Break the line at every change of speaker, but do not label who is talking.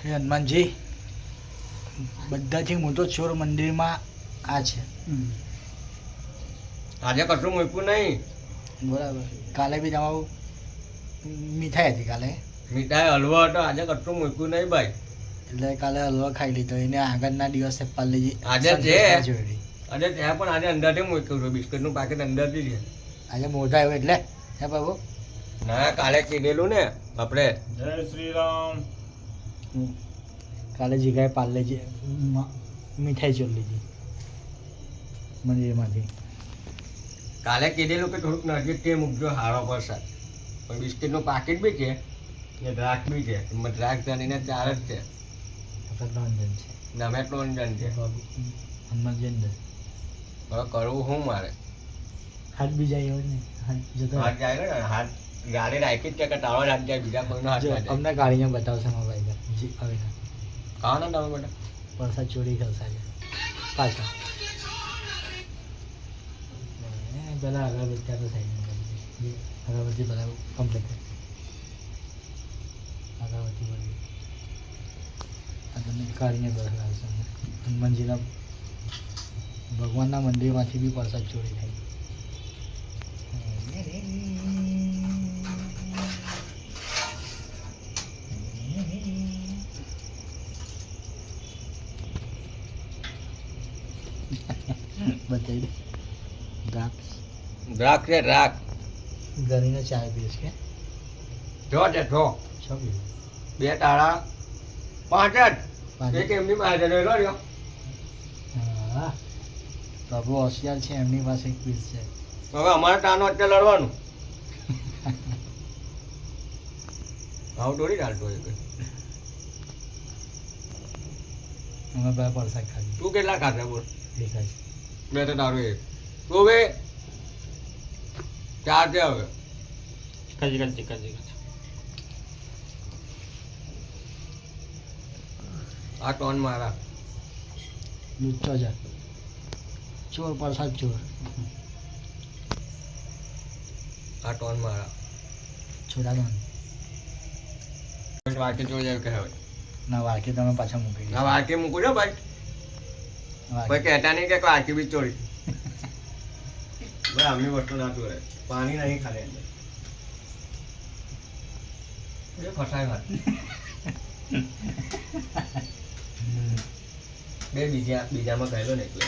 હે હનુમાનજી, બધાથી મોટો ચોર મંદિરમાં આ છે.
આજે કશું મૂક્યું નહીં.
બરાબર. કાલે બી તમારું મીઠાઈ હતી કાલે.
મીઠાઈ હલવો હતો, આજે કશું મૂક્યું નહીં ભાઈ.
એટલે કાલે હલવો ખાઈ લીધો. એને આગળના દિવસે પાર્લેજી
આજે છે. આજે ત્યાં પણ આજે અંદરથી મૂક્યું હતું. બિસ્કિટનું પાકેટ અંદરથી છે.
આજે મોઢા આવ્યો એટલે હે બાબુ.
ના કાલે કીધેલું ને આપણે.
જય શ્રી રામ.
કાલે જીગાએ પાર્લેજી મીઠાઈ ચોરી લીધી મંદિરમાંથી.
કાલે કીધેલું કે થોડુંક નજીકથી મૂકજો હારો વરસાદ. પણ બિસ્કિટનું પાકીટ બી છે ને દ્રાક્ષ બી છે. દ્રાક્ષ જાણીને 4 જ છે.
આપણે 3 જણ છે.
અમે 3 જણ છે.
બાબુ હનુમાનજી અંદર.
હવે કરવું શું મારે?
હાથ બી જાય હોય ને. હાથ જતો
હાથ જાય ને, હાથ ગાડી રાખી જ છે કે તારો જ હાથ જાય, બીજા કોઈનો હાથ ના જાય.
અમને ગાડીને બતાવશે મોબાઈલ જી હવે
ખાઓ ને તમે બેટા.
પરસાદ ચોરી કરશે આજે પાછા. પેલા અગરબત્તી તો સાઈડમાં અગરબત્તી બધા કમ્પ્લીટ અગરબત્તી બધી આ તમને કાઢીને બતાવશે. હનુમાનજીના ભગવાનના મંદિરમાંથી બી પ્રસાદ ચોરી થાય. બતાવી દ્રાક્ષ
દ્રાક્ષ છે દ્રાક્ષ.
ગરીને 4 પીસ કે
જો છે જો
6 પીસ
2 તાળા 5 જ. એક એમની પાસે લઈ લો રહ્યો.
હા પ્રભુ હોશિયાર છે, એમની પાસે 1 પીસ છે.
હવે અમારે તાનો અત્યારે લડવાનું. આવું થોડી ચાલતું હોય કોઈ.
અમે બે પ્રસાદ ખાધી.
તું કેટલા ખાધા બોલ?
દેખાય છે
2 તો તારું 1. તું હવે 4 છે હવે.
કજી
આ ટોન મારા.
લુચ્ચો છે ચોર પ્રસાદ ચોર.
આ ટોન મારા.
છોટા દોન
વાટકી જોઈ જાય કે હવે
ના વાળકે તમે પાછા મૂકી
આ વાટકી મૂકું છો ભાઈ. કોઈ કહેતા નહીં કે વાટકી બી ચોરી. ભાઈ આમની વસ્તુ ના ચોરે. પાણી નહીં ખાલે અંદર. એ ફસાય વાત. બે બીજામાં ગયેલો ને એટલે